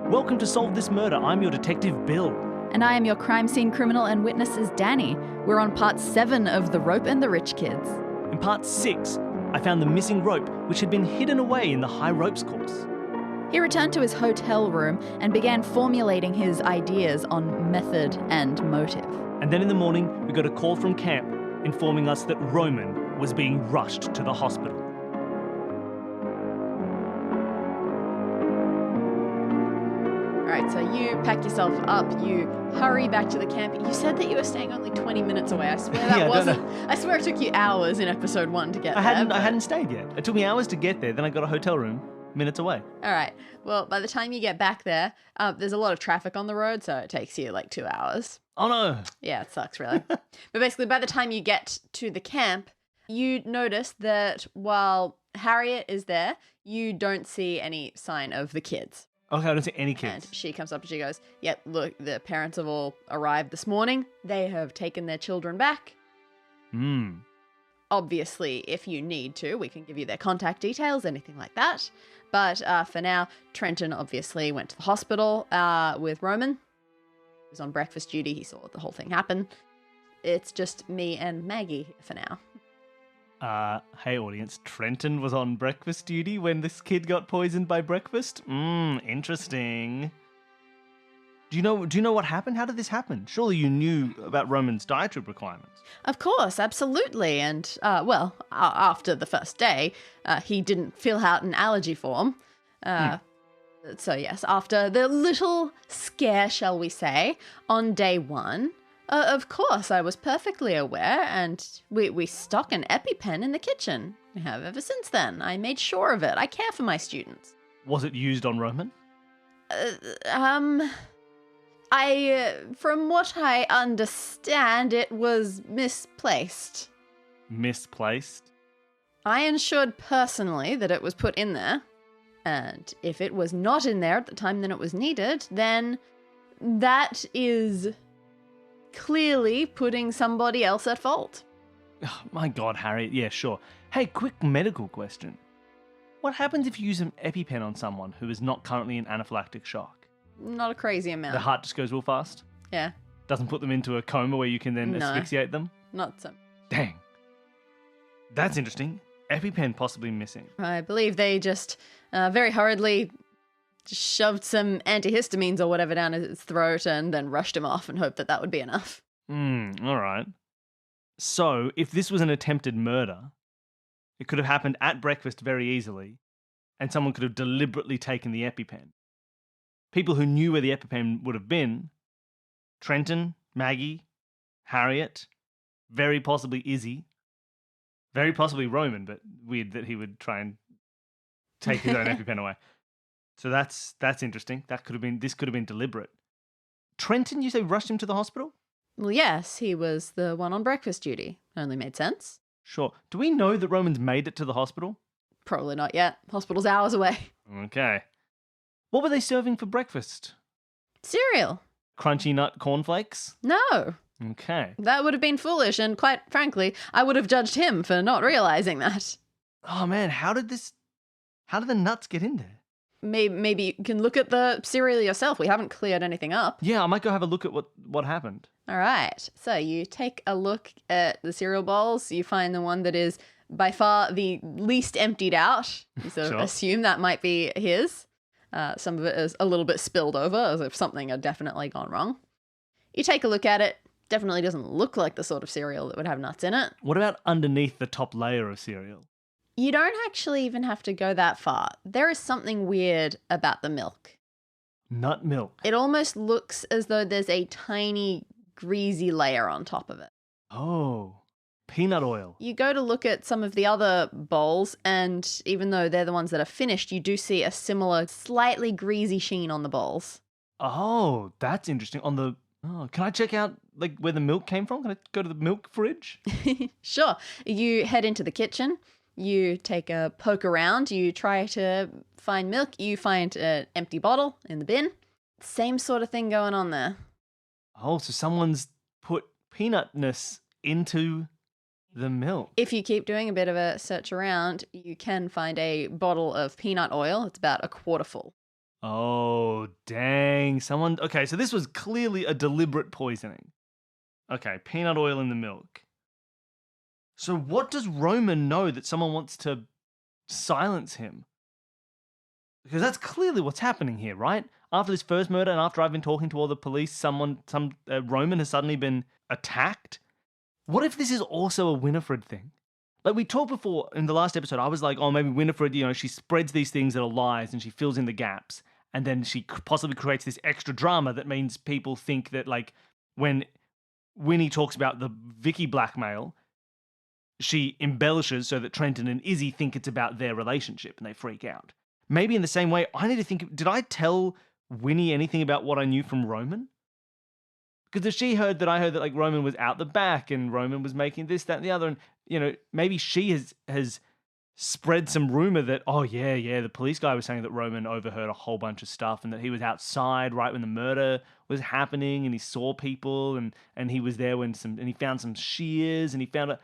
Welcome to Solve This Murder. I'm your detective, Bill. And I am your crime scene criminal and witnesses, Dani. We're on part 7 of The Rope and the Rich Kids. In part 6, I found the missing rope, which had been hidden away in the high ropes course. He returned to his hotel room and began formulating his ideas on method and motive. And then in the morning, we got a call from camp informing us that Roman was being rushed to the hospital. Alright, so you pack yourself up, you hurry back to the camp. You said that you were staying only 20 minutes away. I swear that wasn't. I swear it took you hours in episode 1 to get there. I hadn't stayed yet. It took me hours to get there, then I got a hotel room minutes away. Alright, well, by the time you get back there, there's a lot of traffic on the road, so it takes you like 2 hours. Oh no! Yeah, it sucks, really. But basically, by the time you get to the camp, you notice that while Harriet is there, you don't see any sign of the kids. Okay, I don't see any kids. And she comes up and she goes, yep, look, the parents have all arrived this morning. They have taken their children back. Obviously, if you need to, we can give you their contact details, anything like that. But for now, Trenton obviously went to the hospital with Roman. He was on breakfast duty. He saw the whole thing happen. It's just me and Maggie here for now. Hey audience, Trenton was on breakfast duty when this kid got poisoned by breakfast? Interesting. Do you know what happened? How did this happen? Surely you knew about Roman's dietary requirements. Of course, absolutely. And, after the first day, he didn't fill out an allergy form. So yes, after the little scare, shall we say, on day 1, of course, I was perfectly aware, and we stock an EpiPen in the kitchen. We have ever since then. I made sure of it. I care for my students. Was it used on Roman? From what I understand, it was misplaced. Misplaced? I ensured personally that it was put in there, and if it was not in there at the time that it was needed, then that is clearly putting somebody else at fault. Oh, my God, Harriet. Yeah, sure. Hey, quick medical question. What happens if you use an EpiPen on someone who is not currently in anaphylactic shock? Not a crazy amount. The heart just goes real fast? Yeah. Doesn't put them into a coma where you can then asphyxiate them? Not so. Dang. That's interesting. EpiPen possibly missing. I believe they just very hurriedly shoved some antihistamines or whatever down his throat and then rushed him off and hoped that would be enough. All right. So, if this was an attempted murder, it could have happened at breakfast very easily, and someone could have deliberately taken the EpiPen. People who knew where the EpiPen would have been: Trenton, Maggie, Harriet, very possibly Izzy, very possibly Roman, but weird that he would try and take his own EpiPen away. So that's interesting. This could have been deliberate. Trenton, you say, rushed him to the hospital? Well, yes, he was the one on breakfast duty. Only made sense. Sure. Do we know that Roman's made it to the hospital? Probably not yet. Hospital's hours away. Okay. What were they serving for breakfast? Cereal. Crunchy nut cornflakes? No. Okay. That would have been foolish, and quite frankly, I would have judged him for not realizing that. Oh man, how did the nuts get in there? Maybe you can look at the cereal yourself. We haven't cleared anything up. Yeah, I might go have a look at what happened. All right. So you take a look at the cereal bowls. You find the one that is by far the least emptied out. You sort of assume that might be his. Some of it is a little bit spilled over, as if something had definitely gone wrong. You take a look at it. Definitely doesn't look like the sort of cereal that would have nuts in it. What about underneath the top layer of cereal? You don't actually even have to go that far. There is something weird about the milk. Nut milk? It almost looks as though there's a tiny greasy layer on top of it. Oh, peanut oil. You go to look at some of the other bowls, and even though they're the ones that are finished, you do see a similar slightly greasy sheen on the bowls. Oh, that's interesting. Can I check out where the milk came from? Can I go to the milk fridge? Sure. You head into the kitchen. You take a poke around. You try to find milk. You find an empty bottle in the bin. Same sort of thing going on there. Oh, so someone's put peanutness into the milk. If you keep doing a bit of a search around, you can find a bottle of peanut oil. It's about a quarter full. Oh, dang. Someone... Okay, so this was clearly a deliberate poisoning. Okay, peanut oil in the milk. So what does Roman know that someone wants to silence him? Because that's clearly what's happening here, right? After this first murder and after I've been talking to all the police, some Roman has suddenly been attacked. What if this is also a Winifred thing? Like we talked before in the last episode, I was like, oh, maybe Winifred, she spreads these things that are lies and she fills in the gaps. And then she possibly creates this extra drama that means people think that, like, when Winnie talks about the Vicky blackmail, she embellishes so that Trenton and Izzy think it's about their relationship and they freak out. Maybe in the same way, I need to think, did I tell Winnie anything about what I knew from Roman? Because if she heard that I heard that, like, Roman was out the back and Roman was making this, that, and the other, and, maybe she has spread some rumor that, oh, yeah, the police guy was saying that Roman overheard a whole bunch of stuff and that he was outside right when the murder was happening and he saw people and he was there and he found some shears and he found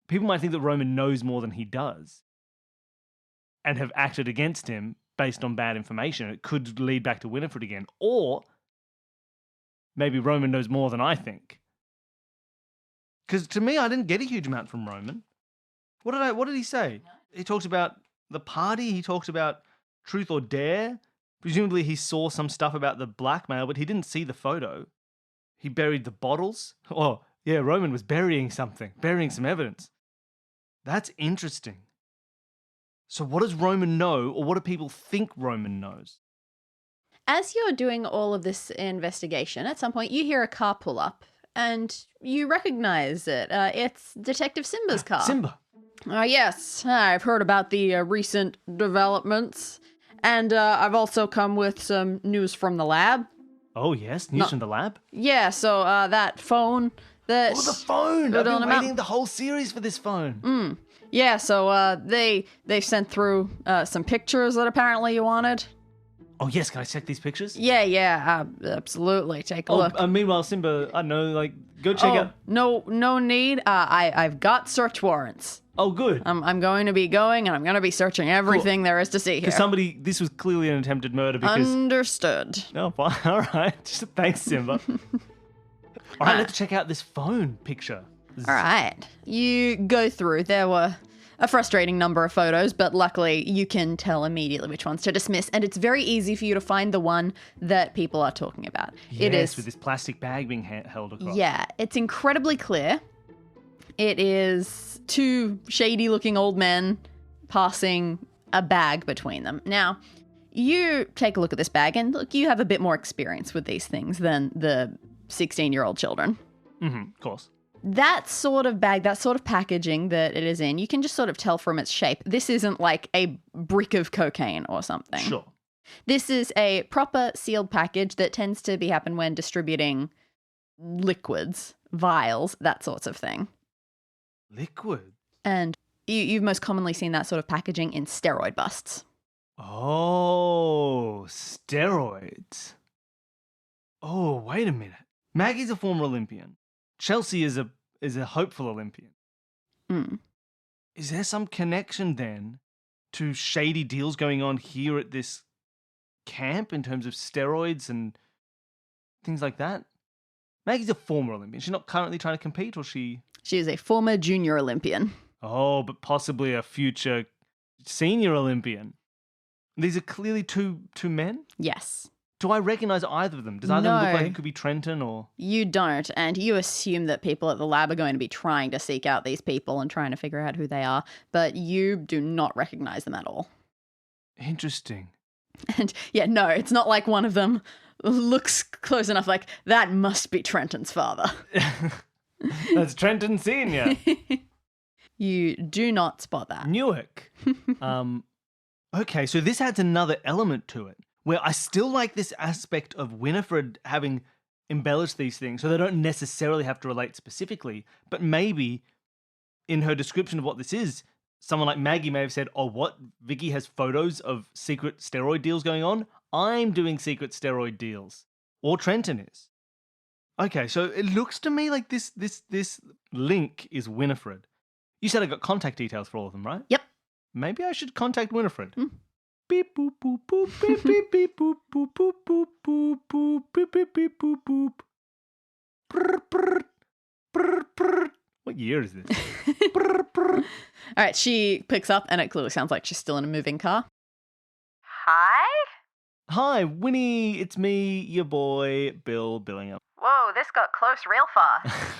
people might think that Roman knows more than he does and have acted against him based on bad information. It could lead back to Winifred again. Or maybe Roman knows more than I think. Because to me, I didn't get a huge amount from Roman. What did he say? He talks about the party. He talks about truth or dare. Presumably he saw some stuff about the blackmail, but he didn't see the photo. He buried the bottles. Oh, yeah, Roman was burying some evidence. That's interesting. So what does Roman know, or what do people think Roman knows? As you're doing all of this investigation, at some point you hear a car pull up and you recognize it. It's Detective Simba's car. Simba. Yes, I've heard about the recent developments, and I've also come with some news from the lab. Oh, yes, news from the lab? Yeah, so that phone that... Oh, the phone! I've been waiting the whole series for this phone. Yeah, so they sent through some pictures that apparently you wanted. Oh, yes, can I check these pictures? Yeah, absolutely. Take a look. Meanwhile, Simba, I don't know, go check out... No need. I've got search warrants. Oh, good. I'm going to be going and I'm going to be searching everything there is to see here. Because this was clearly an attempted murder because... Understood. Oh, fine. All right. Thanks, Simba. All right, let's check out this phone picture. All right. You go through. There were a frustrating number of photos, but luckily you can tell immediately which ones to dismiss, and it's very easy for you to find the one that people are talking about. Yes, it is, with this plastic bag being held across. Yeah, it's incredibly clear. It is two shady-looking old men passing a bag between them. Now, you take a look at this bag, and look, you have a bit more experience with these things than the 16-year-old children. Mm-hmm, of course. That sort of bag, that sort of packaging that it is in, you can just sort of tell from its shape. This isn't like a brick of cocaine or something. Sure. This is a proper sealed package that tends to happen when distributing liquids, vials, that sorts of thing. Liquid? And you've most commonly seen that sort of packaging in steroid busts. Oh, steroids. Oh, wait a minute. Maggie's a former Olympian. Chelsea is a hopeful Olympian. Is there some connection then to shady deals going on here at this camp in terms of steroids and things like that? Maggie's a former Olympian. She's not currently trying to compete, or she... She is a former junior Olympian. Oh, but possibly a future senior Olympian. These are clearly two men? Yes. Do I recognize either of them? Does either of them look like it could be Trenton or... You don't, and you assume that people at the lab are going to be trying to seek out these people and trying to figure out who they are, but you do not recognize them at all. Interesting. And yeah, no, it's not like one of them looks close enough like, that must be Trenton's father. That's Trenton Senior. You do not spot that. Newark. Okay, so this adds another element to it, where I still like this aspect of Winifred having embellished these things, so they don't necessarily have to relate specifically, but maybe in her description of what this is, someone like Maggie may have said, oh, what? Vicky has photos of secret steroid deals going on? I'm doing secret steroid deals. Or Trenton is. Okay, so it looks to me like this link is Winifred. You said I got contact details for all of them, right? Yep. Maybe I should contact Winifred. Beep boop boop boop beep beep beep boop boop boop boop boop boop beep beep beep boop boop. Brr, brr, brr, brr. What year is this? Brr, brr. All right, she picks up, and it clearly sounds like she's still in a moving car. Hi? Hi, Winnie. It's me, your boy, Bill Billingham. Whoa, this got close real fast.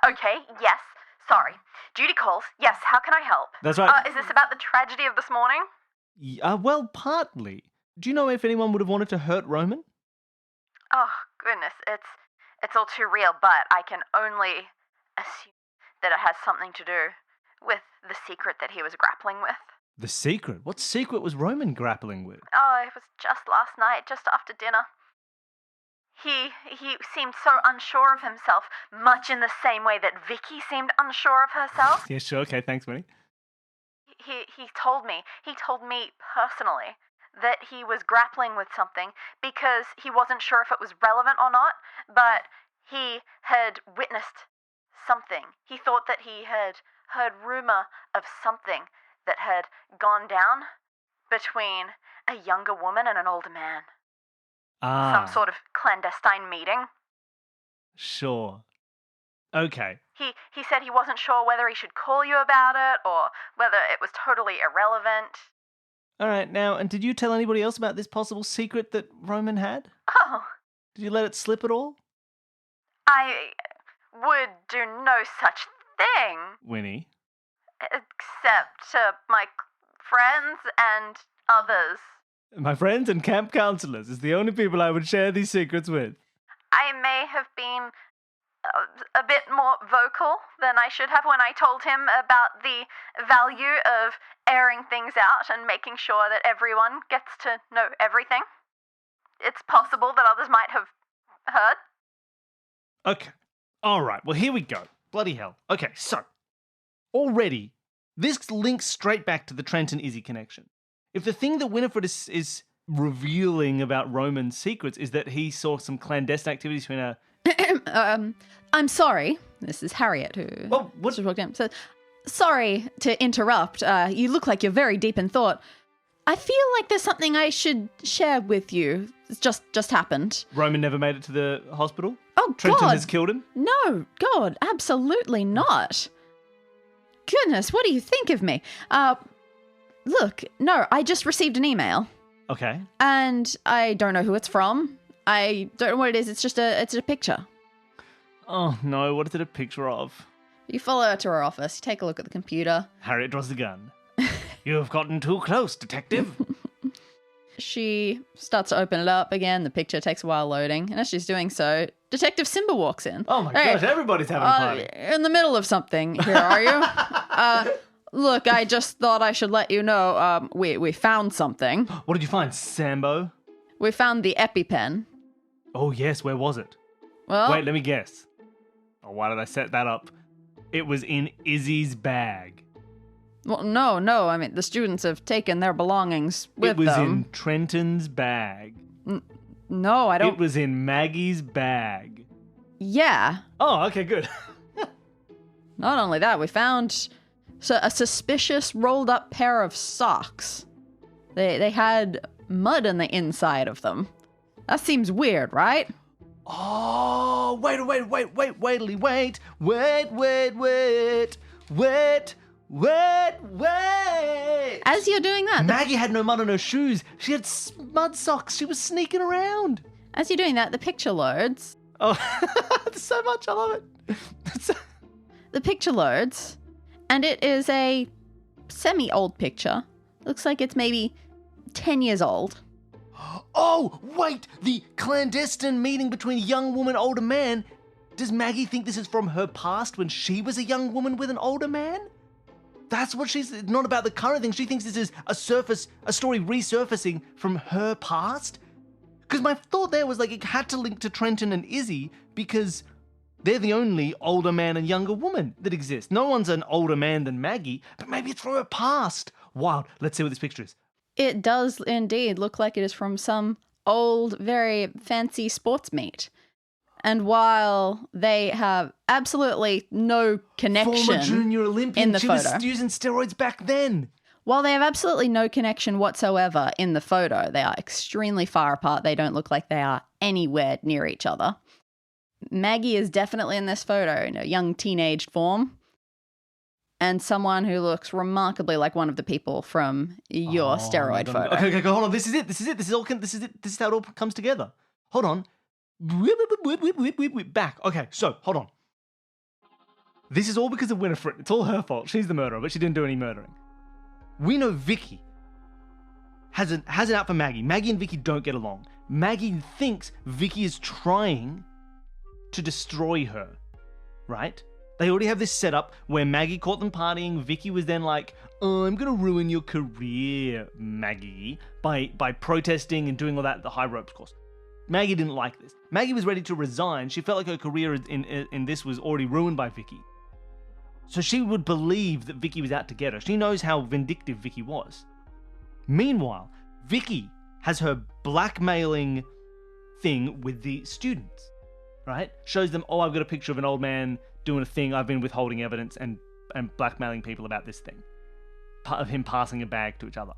Okay, yes, sorry. Duty calls. Yes, how can I help? That's right. Is this about the tragedy of this morning? Well, partly. Do you know if anyone would have wanted to hurt Roman? Oh, goodness, it's all too real, but I can only assume that it has something to do with the secret that he was grappling with. The secret? What secret was Roman grappling with? Oh, it was just last night, just after dinner. He seemed so unsure of himself, much in the same way that Vicky seemed unsure of herself. Yeah, sure. Okay, thanks, Winnie. He told me personally that he was grappling with something because he wasn't sure if it was relevant or not, but he had witnessed something. He thought that he had heard rumor of something that had gone down between a younger woman and an older man. Some sort of clandestine meeting. Sure. Okay. He said he wasn't sure whether he should call you about it or whether it was totally irrelevant. All right, now, and did you tell anybody else about this possible secret that Roman had? Oh, Did you let it slip at all? I would do no such thing, Winnie? except to my friends and others. My friends and camp counselors is the only people I would share these secrets with. I may have been a bit more vocal than I should have when I told him about the value of airing things out and making sure that everyone gets to know everything. It's possible that others might have heard. Okay. All right, well, here we go. Bloody hell. Okay, so, already, this links straight back to the Trent and Izzy connection. If the thing that Winifred is revealing about Roman's secrets is that he saw some clandestine activities between her... I'm sorry. This is Harriet who Well, what- just walked in. So, sorry to interrupt. You look like you're very deep in thought. I feel like there's something I should share with you. It's just happened. Roman never made it to the hospital? Oh, Trenton God. has killed him? No, God, absolutely not. Goodness, what do you think of me? Look, no, I just received an email. Okay. And I don't know who it's from. I don't know what it is. It's just it's a picture. Oh, no, what is it a picture of? You follow her to her office. You take a look at the computer. Harriet draws the gun. You have gotten too close, detective. She starts to open it up again. The picture takes a while loading. And as she's doing so, Detective Simba walks in. Oh my Hey, gosh, everybody's having a party. in the middle of something here, are you? Look, I just thought I should let you know, we found something. What did you find, Sambo? We found the EpiPen. Oh, yes, where was it? Well, Wait, let me guess. Oh, why did I set that up? It was in Izzy's bag. well, no. I mean, the students have taken their belongings with It was them. in Trenton's bag. No, I don't. It was in Maggie's bag. Yeah. Oh, okay, good. Not only that, we found a suspicious rolled up pair of socks. They had mud on the inside of them. That seems weird, right? Oh, wait. As you're doing that, Maggie had no mud on her shoes. She had mud socks. She was sneaking around. as you're doing that, the picture loads. Oh, so much. I love it. The picture loads, and it is a semi-old picture. Looks like it's maybe 10 years old. Oh, wait. The clandestine meeting between a young woman and older man. Does Maggie think this is from her past when she was a young woman with an older man? That's what she's not about the current thing. She thinks this is a story resurfacing from her past. Because my thought there was like it had to link to Trenton and Izzy because they're the only older man and younger woman that exist. No one's an older man than Maggie, but maybe it's from her past. Wild. Let's see what this picture is. It does indeed look like it is from some old, very fancy sports meet. And while they have absolutely no connection Former junior Olympian. in the She photo. was using steroids back then. While they have absolutely no connection whatsoever in the photo, they are extremely far apart. They don't look like they are anywhere near each other. Maggie is definitely in this photo in a young teenaged form, and someone who looks remarkably like one of the people from your steroid photo. Okay, hold on. This is it. This is it. This is how it all comes together. Hold on. Back. Okay, so hold on. This is all because of Winifred. It's all her fault. She's the murderer, but she didn't do any murdering. We know Vicky has it out for Maggie. Maggie and Vicky don't get along. Maggie thinks Vicky is trying to destroy her, right? They already have this setup where Maggie caught them partying. Vicky was then like, oh, I'm going to ruin your career, Maggie, by protesting and doing all that at the high ropes course. Maggie didn't like this. Maggie was ready to resign. She felt like her career in this was already ruined by Vicky. So she would believe that Vicky was out to get her. She knows how vindictive Vicky was. Meanwhile, Vicky has her blackmailing thing with the students, right? Shows them, oh, I've got a picture of an old man doing a thing. I've been withholding evidence and blackmailing people about this thing. Part of him passing a bag to each other.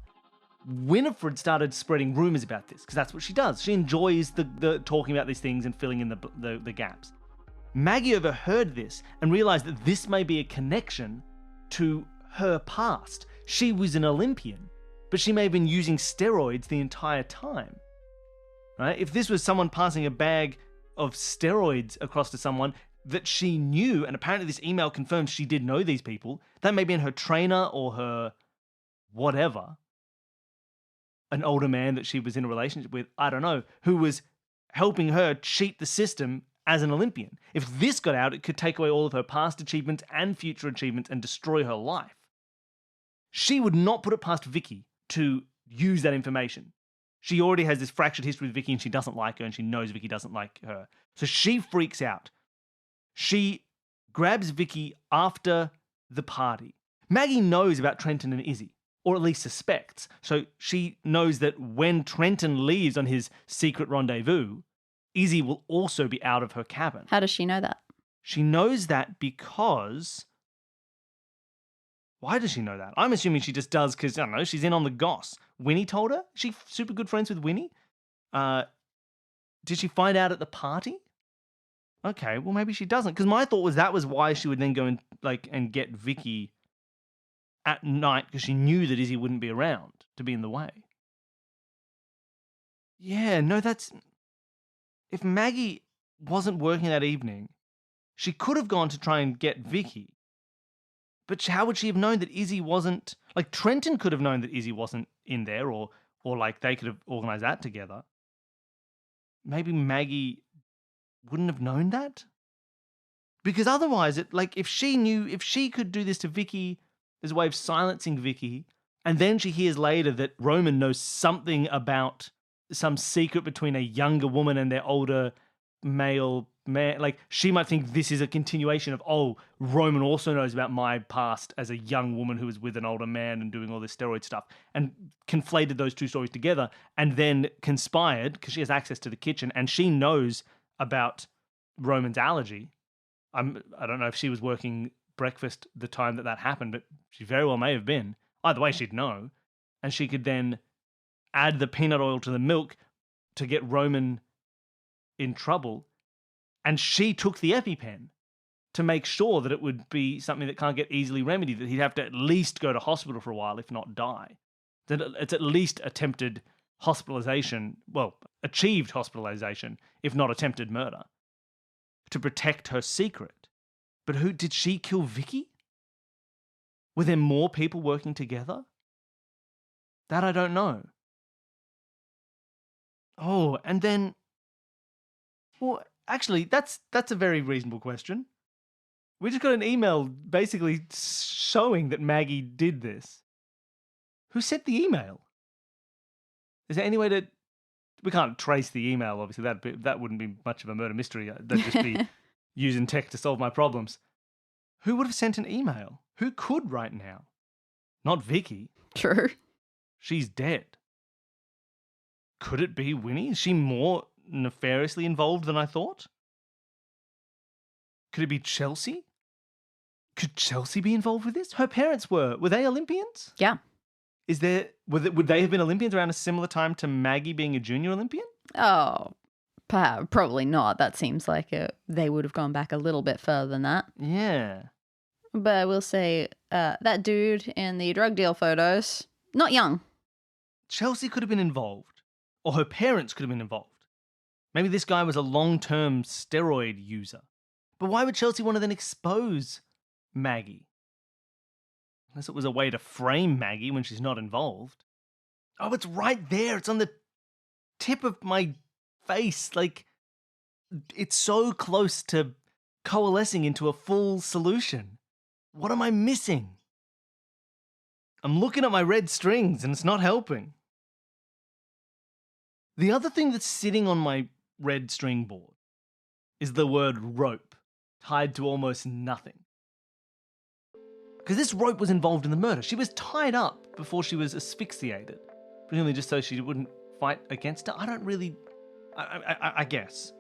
Winifred started spreading rumors about this because that's what she does. She enjoys the talking about these things and filling in the gaps. Maggie overheard this and realized that this may be a connection to her past. She was an Olympian, but she may have been using steroids the entire time. Right? If this was someone passing a bag of steroids across to someone that she knew, and apparently this email confirms she did know these people, that may be in her trainer or her whatever, an older man that she was in a relationship with, I don't know, who was helping her cheat the system as an Olympian. If this got out, it could take away all of her past achievements and future achievements and destroy her life. She would not put it past Vicky to use that information. She already has this fractured history with Vicky and she doesn't like her and she knows Vicky doesn't like her. So she freaks out. She grabs Vicky after the party. Maggie knows about Trenton and Izzy, or at least suspects. So she knows that when Trenton leaves on his secret rendezvous, Izzy will also be out of her cabin. How does she know that? She knows that because... Why does she know that? I'm assuming she just does because, I don't know, she's in on the goss. Winnie told her? Is she super good friends with Winnie? Did she find out at the party? Okay, well maybe she doesn't. Because my thought was that was why she would then go and get Vicky at night, because she knew that Izzy wouldn't be around to be in the way. Yeah, no, that's... If Maggie wasn't working that evening, she could have gone to try and get Vicky. But how would she have known that Izzy wasn't... Like, Trenton could have known that Izzy wasn't in there, or like, they could have organised that together. Maybe Maggie wouldn't have known that? Because otherwise, if she could do this to Vicky as a way of silencing Vicky, and then she hears later that Roman knows something about some secret between a younger woman and their older male man, like, she might think this is a continuation of, oh, Roman also knows about my past as a young woman who was with an older man and doing all this steroid stuff, and conflated those two stories together, and then conspired, because she has access to the kitchen, and she knows about Roman's allergy. I don't know if she was working breakfast the time that happened, but she very well may have been. Either way, she'd know. And she could then add the peanut oil to the milk to get Roman in trouble. And she took the EpiPen to make sure that it would be something that can't get easily remedied, that he'd have to at least go to hospital for a while, if not die. That it's at least attempted hospitalization, well, achieved hospitalization, if not attempted murder, to protect her secret. But who did she kill Vicky? Were there more people working together? That I don't know. Oh, and then... Well, actually, that's a very reasonable question. We just got an email basically showing that Maggie did this. Who sent the email? Is there any way to... We can't trace the email, obviously. That wouldn't be much of a murder mystery. That'd just be using tech to solve my problems. Who would have sent an email? Who could right now? Not Vicky. True. She's dead. Could it be Winnie? Is she more nefariously involved than I thought? Could it be Chelsea? Could Chelsea be involved with this? Her parents were. Were they Olympians? Yeah. would they have been Olympians around a similar time to Maggie being a junior Olympian? Oh, perhaps, probably not. That seems like they would have gone back a little bit further than that. Yeah. But I will say that dude in the drug deal photos, not young. Chelsea could have been involved, or her parents could have been involved. Maybe this guy was a long-term steroid user. But why would Chelsea want to then expose Maggie? Unless it was a way to frame Maggie when she's not involved. Oh, it's right there. It's on the tip of my face. Like, it's so close to coalescing into a full solution. What am I missing? I'm looking at my red strings and it's not helping. The other thing that's sitting on my red string board is the word rope, tied to almost nothing. Because this rope was involved in the murder. She was tied up before she was asphyxiated, presumably just so she wouldn't fight against her. I don't really... I guess.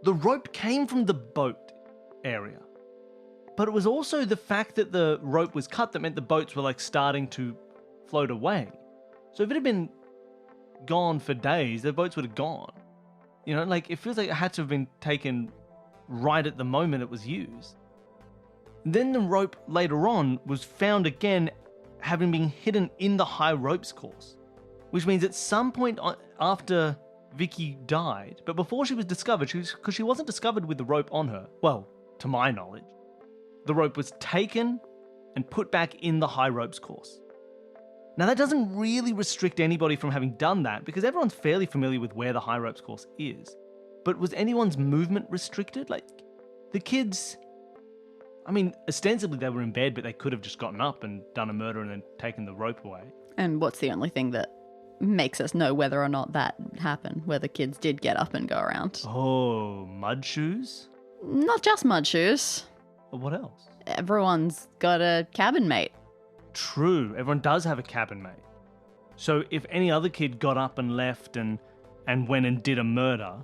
The rope came from the boat area, but it was also the fact that the rope was cut that meant the boats were like starting to float away. So if it had been gone for days, the boats would have gone. You know, like, it feels like it had to have been taken right at the moment it was used. Then the rope later on was found again having been hidden in the high ropes course, which means at some point after Vicky died, but before she was discovered, because she wasn't discovered with the rope on her, well, to my knowledge, the rope was taken and put back in the high ropes course. Now, that doesn't really restrict anybody from having done that because everyone's fairly familiar with where the high ropes course is. But was anyone's movement restricted? Like, the kids, I mean, ostensibly they were in bed, but they could have just gotten up and done a murder and then taken the rope away. And what's the only thing that makes us know whether or not that happened, whether kids did get up and go around? Oh, mud shoes? Not just mud shoes. What else? Everyone's got a cabin mate. True, everyone does have a cabin mate. So if any other kid got up and left and went and did a murder,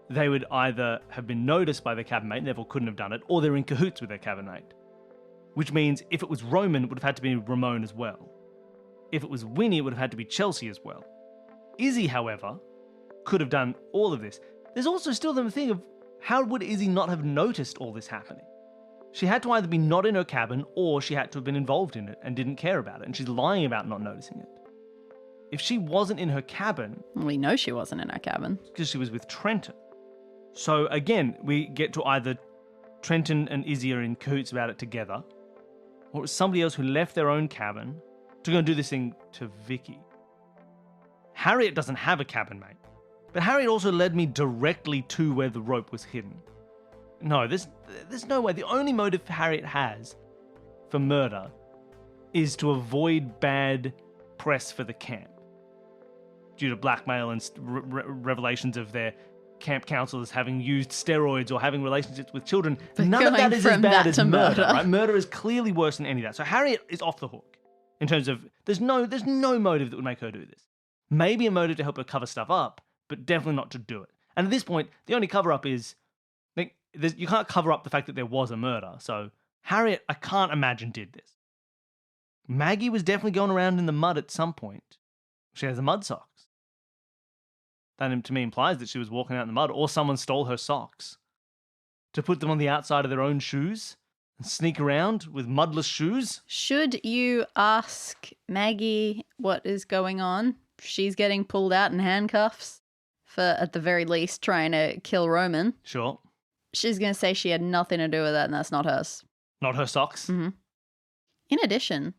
they would either have been noticed by their cabin mate and therefore couldn't have done it, or they're in cahoots with their cabin mate. Which means if it was Roman, it would have had to be Ramon as well. If it was Winnie, it would have had to be Chelsea as well. Izzy, however, could have done all of this. There's also still the thing of how would Izzy not have noticed all this happening? She had to either be not in her cabin or she had to have been involved in it and didn't care about it, and she's lying about not noticing it. If she wasn't in her cabin... We know she wasn't in her cabin. Because she was with Trenton. So again, we get to either Trenton and Izzy are in cahoots about it together, or it was somebody else who left their own cabin to go and do this thing to Vicky. Harriet doesn't have a cabin mate, but Harriet also led me directly to where the rope was hidden. No, there's no way. The only motive Harriet has for murder is to avoid bad press for the camp due to blackmail and revelations of their camp counselors having used steroids or having relationships with children. But none of that is as bad as murder, murder, right? Murder is clearly worse than any of that. So Harriet is off the hook in terms of there's no motive that would make her do this. Maybe a motive to help her cover stuff up, but definitely not to do it. And at this point, the only cover-up is you can't cover up the fact that there was a murder. So Harriet, I can't imagine, did this. Maggie was definitely going around in the mud at some point. She has the mud socks. That to me implies that she was walking out in the mud, or someone stole her socks to put them on the outside of their own shoes and sneak around with mudless shoes. Should you ask Maggie what is going on? She's getting pulled out in handcuffs for, at the very least, trying to kill Roman. Sure. She's going to say she had nothing to do with that and that's not hers. Not her socks? Mm-hmm. In addition,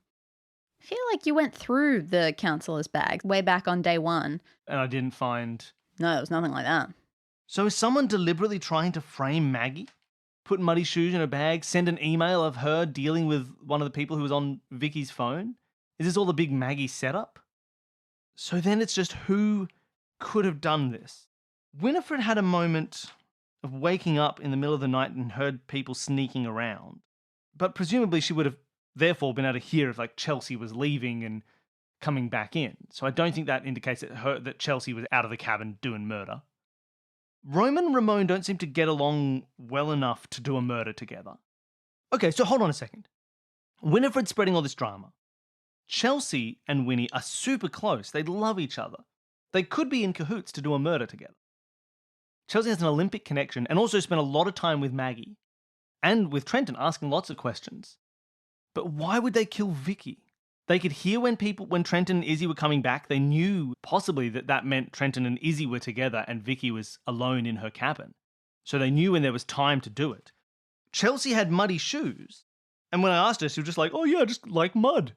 I feel like you went through the counselor's bag way back on day one. And I didn't find... No, it was nothing like that. So is someone deliberately trying to frame Maggie? Put muddy shoes in her bag, send an email of her dealing with one of the people who was on Vicky's phone? Is this all the big Maggie setup? So then it's just who could have done this? Winifred had a moment of waking up in the middle of the night and heard people sneaking around. But presumably she would have therefore been able to hear if like Chelsea was leaving and coming back in. So I don't think that indicates that Chelsea was out of the cabin doing murder. Roman and Ramon don't seem to get along well enough to do a murder together. Okay, so hold on a second. Winifred's spreading all this drama. Chelsea and Winnie are super close. They love each other. They could be in cahoots to do a murder together. Chelsea has an Olympic connection and also spent a lot of time with Maggie and with Trenton, asking lots of questions. But why would they kill Vicky? They could hear when Trenton and Izzy were coming back. They knew possibly that meant Trenton and Izzy were together and Vicky was alone in her cabin. So they knew when there was time to do it. Chelsea had muddy shoes. And when I asked her, she was just like, oh yeah, just like mud.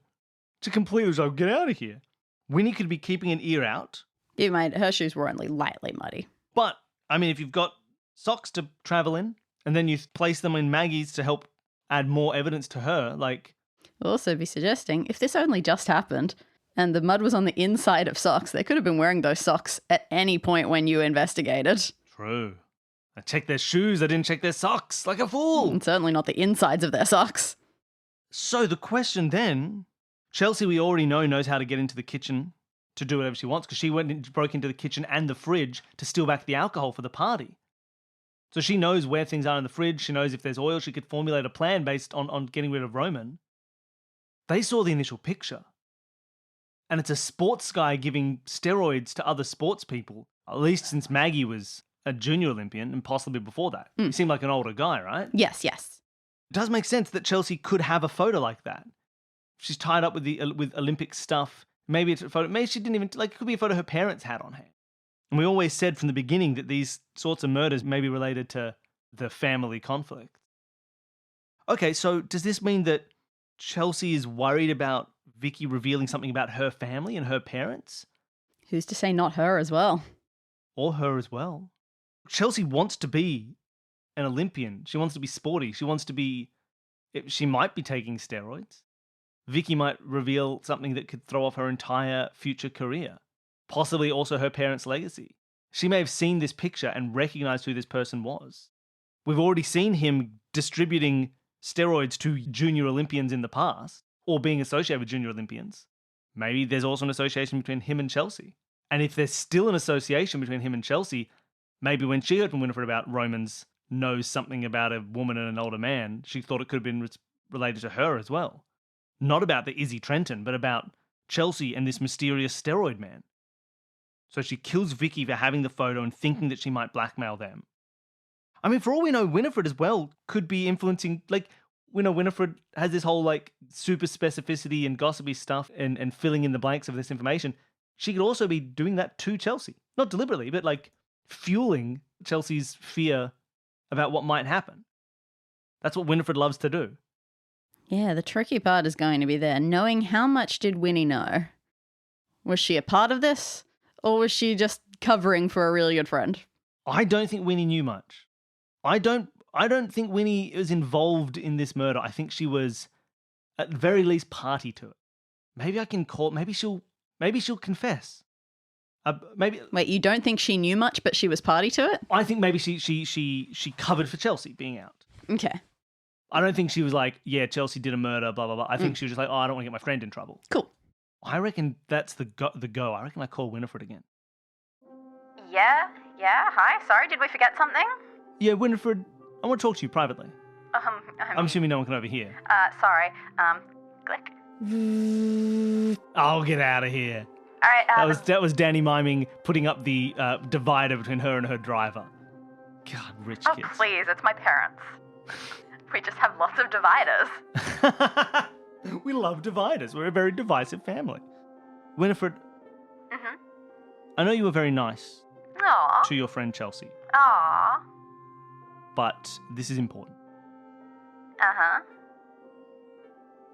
To completely was like, get out of here. Winnie could be keeping an ear out. You made her shoes were only lightly muddy. But, I mean, if you've got socks to travel in, and then you place them in Maggie's to help add more evidence to her, like... We'll also be suggesting, if this only just happened, and the mud was on the inside of socks, they could have been wearing those socks at any point when you investigated. True. I checked their shoes, I didn't check their socks, like a fool. And certainly not the insides of their socks. So the question then, Chelsea, we already know, knows how to get into the kitchen to do whatever she wants, because she broke into the kitchen and the fridge to steal back the alcohol for the party. So she knows where things are in the fridge, she knows if there's oil, she could formulate a plan based on getting rid of Roman. They saw the initial picture. And it's a sports guy giving steroids to other sports people, at least since Maggie was a junior Olympian and possibly before that. He seemed like an older guy, right? Yes, yes. It does make sense that Chelsea could have a photo like that. She's tied up with Olympic stuff. Maybe it's a photo. Maybe she didn't even, like, it could be a photo her parents had on hand. And we always said from the beginning that these sorts of murders may be related to the family conflict. Okay, so does this mean that Chelsea is worried about Vicky revealing something about her family and her parents? Who's to say not her as well? Or her as well. Chelsea wants to be an Olympian. She wants to be sporty. She might be taking steroids. Vicky might reveal something that could throw off her entire future career. Possibly also her parents' legacy. She may have seen this picture and recognized who this person was. We've already seen him distributing steroids to junior Olympians in the past, or being associated with junior Olympians. Maybe there's also an association between him and Chelsea. And if there's still an association between him and Chelsea, maybe when she heard from Winifred about Romans knows something about a woman and an older man, she thought it could have been related to her as well. Not about the Izzy Trenton, but about Chelsea and this mysterious steroid man. So she kills Vicky for having the photo and thinking that she might blackmail them. I mean, for all we know, Winifred as well could be influencing, like, we know Winifred has this whole, like, super specificity and gossipy stuff and filling in the blanks of this information. She could also be doing that to Chelsea. Not deliberately, but, like, fueling Chelsea's fear about what might happen. That's what Winifred loves to do. Yeah, the tricky part is going to be there. Knowing how much did Winnie know? Was she a part of this? Or was she just covering for a really good friend? I don't think Winnie knew much. I don't think Winnie was involved in this murder. I think she was, at the very least, party to it. Maybe she'll confess. Wait, you don't think she knew much, but she was party to it? I think maybe she covered for Chelsea being out. Okay. I don't think she was like, yeah, Chelsea did a murder, blah, blah, blah. I think she was just like, oh, I don't want to get my friend in trouble. Cool. I reckon that's the go. I reckon I call Winifred again. Yeah, hi, sorry, did we forget something? Yeah, Winifred, I want to talk to you privately. I'm assuming no one can overhear. Sorry, click. I'll get out of here. All right, That was Dani miming, putting up the divider between her and her driver. God, rich kids. Oh, please, it's my parents. We just have lots of dividers. We love dividers. We're a very divisive family. Winifred, I know you were very nice Aww. to your friend Chelsea, Aww. but this is important. Uh-huh.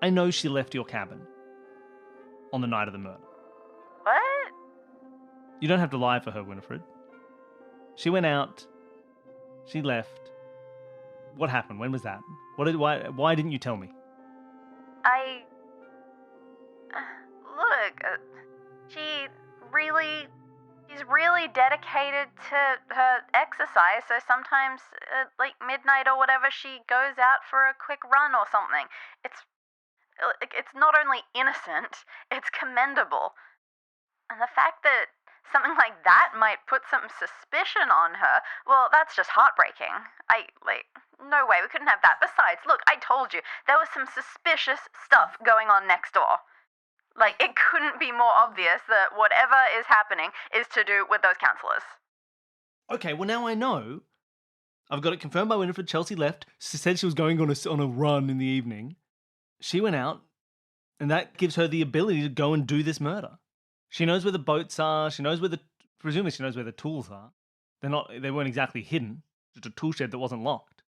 I know she left your cabin on the night of the murder. What? You don't have to lie for her, Winifred. She went out. She left. What happened? When was that? Why didn't you tell me? Look, she's really dedicated to her exercise, so sometimes, like midnight or whatever, she goes out for a quick run or something. It's not only innocent, it's commendable. And the fact that something like that might put some suspicion on her, well, that's just heartbreaking. No way, we couldn't have that. Besides, look, I told you, there was some suspicious stuff going on next door. Like, it couldn't be more obvious that whatever is happening is to do with those counsellors. Okay, well, now I know. I've got it confirmed by Winifred. Chelsea left. She said she was going on a run in the evening. She went out, and that gives her the ability to go and do this murder. She knows where the boats are. Presumably she knows where the tools are. They weren't exactly hidden. Just a tool shed that wasn't locked.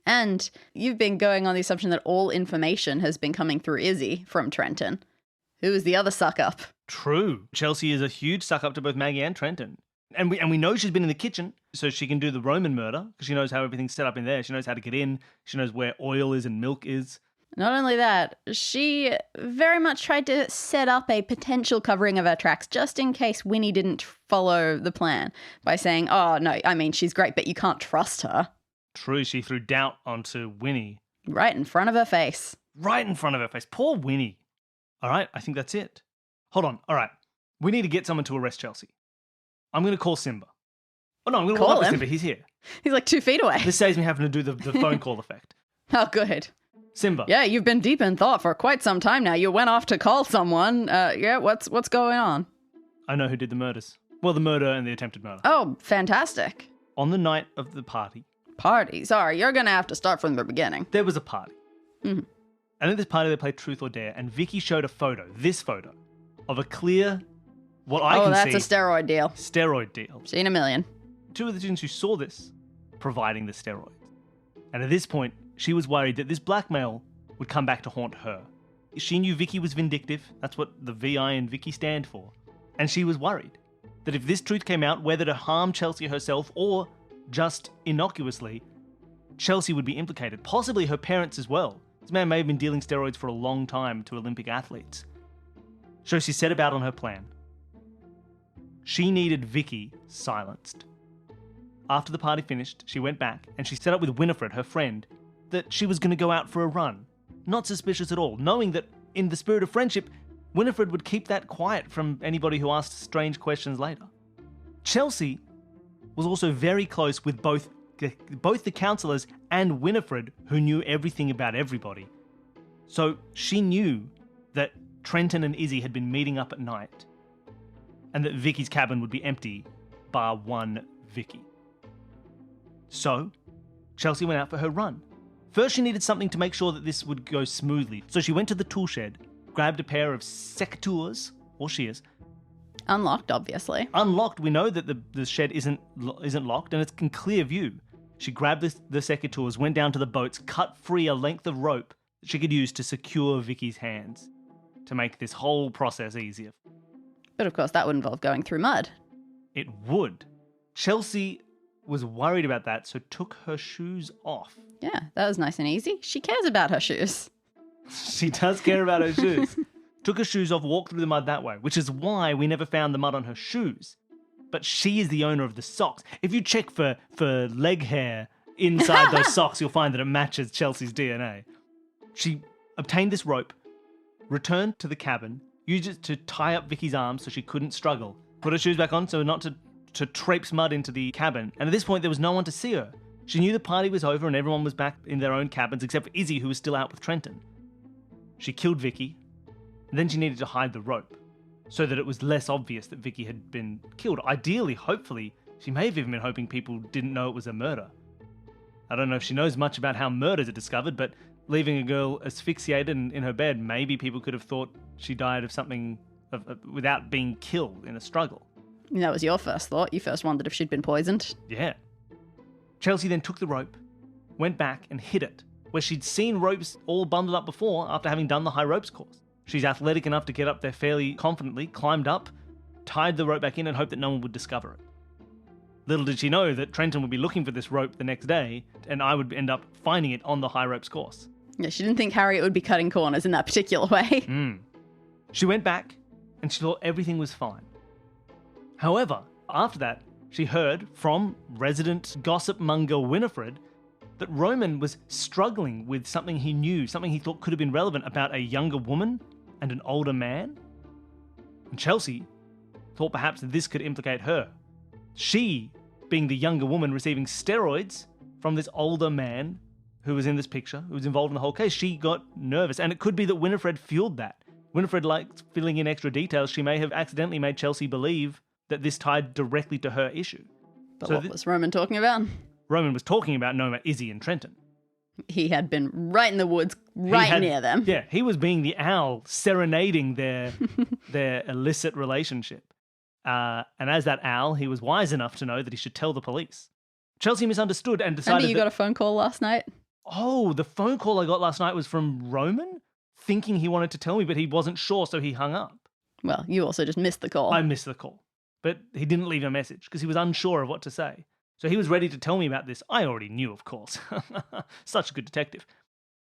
And you've been going on the assumption that all information has been coming through Izzy from Trenton. Who is the other suck-up? True. Chelsea is a huge suck-up to both Maggie and Trenton. And we know she's been in the kitchen, so she can do the Roman murder, because she knows how everything's set up in there. She knows how to get in. She knows where oil is and milk is. Not only that, she very much tried to set up a potential covering of her tracks just in case Winnie didn't follow the plan by saying, oh, no, I mean, she's great, but you can't trust her. True, she threw doubt onto Winnie. Right in front of her face. Right in front of her face. Poor Winnie. All right, I think that's it. Hold on. All right. We need to get someone to arrest Chelsea. I'm going to call Simba. Oh, no, I'm going to walk up to Simba. He's here. He's like 2 feet away. This saves me having to do the phone call effect. Oh, good. Simba. Yeah, you've been deep in thought for quite some time now. You went off to call someone. What's going on? I know who did the murders. Well, the murder and the attempted murder. Oh, fantastic. On the night of the party. Party? Sorry, you're going to have to start from the beginning. There was a party. Mm-hmm. And at this party, they played Truth or Dare, and Vicky showed this photo, of a clear, what I can see... Oh, that's a steroid deal. Steroid deal. Seen a million. 2 of the students who saw this, providing the steroids. And at this point, she was worried that this blackmail would come back to haunt her. She knew Vicky was vindictive. That's what the VI and Vicky stand for. And she was worried that if this truth came out, whether to harm Chelsea herself or just innocuously, Chelsea would be implicated, possibly her parents as well. This man may have been dealing steroids for a long time to Olympic athletes. So she set about on her plan. She needed Vicky silenced. After the party finished, she went back and she set up with Winifred, her friend, that she was going to go out for a run. Not suspicious at all, knowing that in the spirit of friendship, Winifred would keep that quiet from anybody who asked strange questions later. Chelsea was also very close with both the counsellors and Winifred, who knew everything about everybody. So she knew that Trenton and Izzy had been meeting up at night and that Vicky's cabin would be empty, bar one Vicky. So Chelsea went out for her run. First, she needed something to make sure that this would go smoothly. So she went to the tool shed, grabbed a pair of secateurs, or shears. Unlocked, obviously. Unlocked, we know that the shed isn't locked and it's in clear view. She grabbed the secateurs, went down to the boats, cut free a length of rope that she could use to secure Vicky's hands to make this whole process easier. But of course, that would involve going through mud. It would. Chelsea was worried about that, so took her shoes off. Yeah, that was nice and easy. She cares about her shoes. She does care about her shoes. Took her shoes off, walked through the mud that way, which is why we never found the mud on her shoes. But she is the owner of the socks. If you check for leg hair inside those socks, you'll find that it matches Chelsea's DNA. She obtained this rope, returned to the cabin, used it to tie up Vicky's arms so she couldn't struggle, put her shoes back on so not to traipse mud into the cabin. And at this point, there was no one to see her. She knew the party was over and everyone was back in their own cabins except for Izzy, who was still out with Trenton. She killed Vicky, and then she needed to hide the rope so that it was less obvious that Vicky had been killed. Ideally, hopefully, she may have even been hoping people didn't know it was a murder. I don't know if she knows much about how murders are discovered, but leaving a girl asphyxiated in her bed, maybe people could have thought she died of something without being killed in a struggle. That was your first thought. You first wondered if she'd been poisoned. Yeah. Chelsea then took the rope, went back and hid it, where she'd seen ropes all bundled up before after having done the high ropes course. She's athletic enough to get up there fairly confidently, climbed up, tied the rope back in and hoped that no one would discover it. Little did she know that Trenton would be looking for this rope the next day, and I would end up finding it on the high ropes course. Yeah, she didn't think Harriet would be cutting corners in that particular way. She went back, and she thought everything was fine. However, after that, she heard from resident gossip monger Winifred that Roman was struggling with something he knew, something he thought could have been relevant about a younger woman and an older man. And Chelsea thought perhaps this could implicate her. She, being the younger woman receiving steroids from this older man who was in this picture, who was involved in the whole case, she got nervous. And it could be that Winifred fueled that. Winifred liked filling in extra details. She may have accidentally made Chelsea believe that this tied directly to her issue. But what was Roman talking about? Roman was talking about Noma, Izzy, and Trenton. He had been right in the woods, near them. Yeah, he was being the owl, serenading their illicit relationship. And as that owl, he was wise enough to know that he should tell the police. Chelsea misunderstood and decided Remember you got a phone call last night? Oh, the phone call I got last night was from Roman, thinking he wanted to tell me, but he wasn't sure, so he hung up. Well, you also just missed the call. I missed the call. But he didn't leave a message because he was unsure of what to say. So he was ready to tell me about this. I already knew, of course. Such a good detective.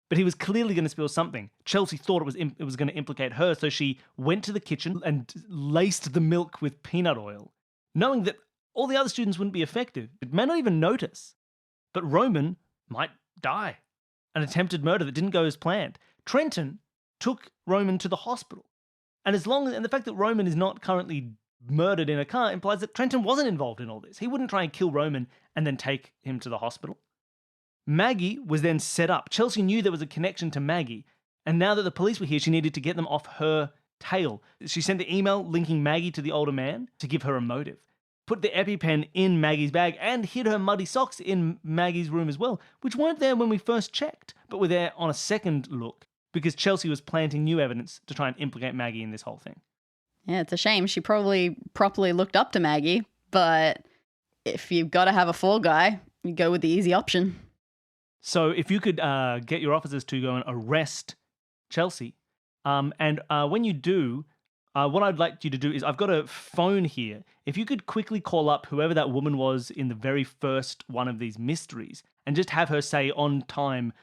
But he was clearly going to spill something. Chelsea thought it was going to implicate her, so she went to the kitchen and laced the milk with peanut oil, knowing that all the other students wouldn't be affected. It may not even notice. But Roman might die. An attempted murder that didn't go as planned. Trenton took Roman to the hospital. And the fact that Roman is not currently murdered in a car implies that Trenton wasn't involved in all this. He wouldn't try and kill Roman and then take him to the hospital. Maggie was then set up. Chelsea knew there was a connection to Maggie, and now that the police were here, she needed to get them off her tail. She sent the email linking Maggie to the older man to give her a motive. Put the EpiPen in Maggie's bag and hid her muddy socks in Maggie's room as well, which weren't there when we first checked, but were there on a second look because Chelsea was planting new evidence to try and implicate Maggie in this whole thing. Yeah, it's a shame. She probably properly looked up to Maggie, but if you've got to have a fall guy, you go with the easy option. So if you could get your officers to go and arrest Chelsea, and when you do, what I'd like you to do is I've got a phone here. If you could quickly call up whoever that woman was in the very first one of these mysteries and just have her say on time,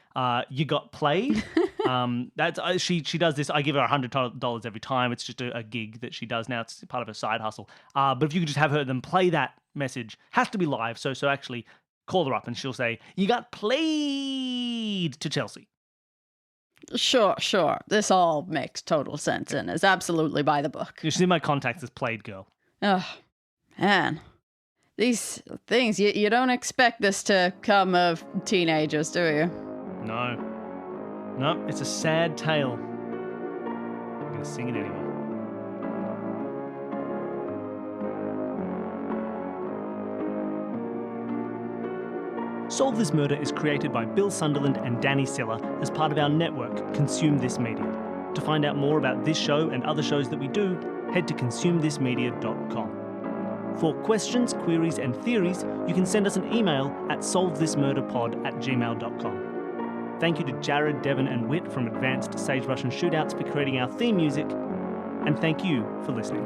you got played. That's she does this. I give her $100 every time. It's just a gig that she does now. It's part of her side hustle. But if you could just have her then play that message, has to be live. So actually call her up and she'll say, you got played to Chelsea. Sure. This all makes total sense and is absolutely by the book. She's in my contacts as played girl. Oh, man. These things, you don't expect this to come of teenagers, do you? No, it's a sad tale. I'm going to sing it anyway. Solve This Murder is created by Bill Sunderland and Dani Siller as part of our network, Consume This Media. To find out more about this show and other shows that we do, head to consumethismedia.com. For questions, queries, and theories, you can send us an email at solvethismurderpod@gmail.com. Thank you to Jared, Devon, and Whit from Advanced Sagebrush and Shootouts for creating our theme music, and thank you for listening.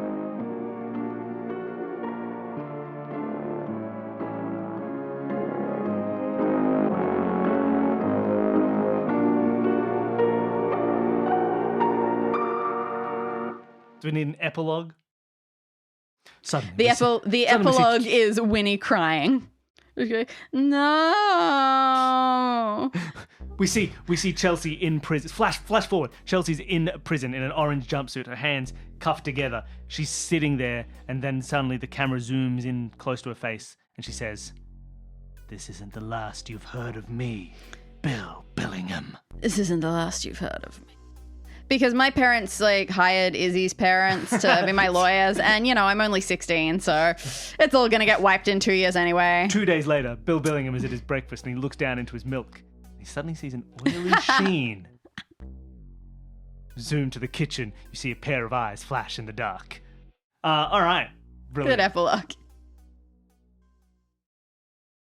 Do we need an epilogue? Suddenly, the epilogue is Winnie crying. Okay. No. We see Chelsea in prison. Flash forward. Chelsea's in prison in an orange jumpsuit, her hands cuffed together. She's sitting there, and then suddenly the camera zooms in close to her face, and she says, "This isn't the last you've heard of me, Bill Billingham." This isn't the last you've heard of me. Because my parents, hired Izzy's parents to be my lawyers, and, I'm only 16, so it's all going to get wiped in 2 years anyway. 2 days later, Bill Billingham is at his breakfast, and he looks down into his milk. He suddenly sees an oily sheen. Zoom to the kitchen, you see a pair of eyes flash in the dark. All right. Brilliant. Good epilogue.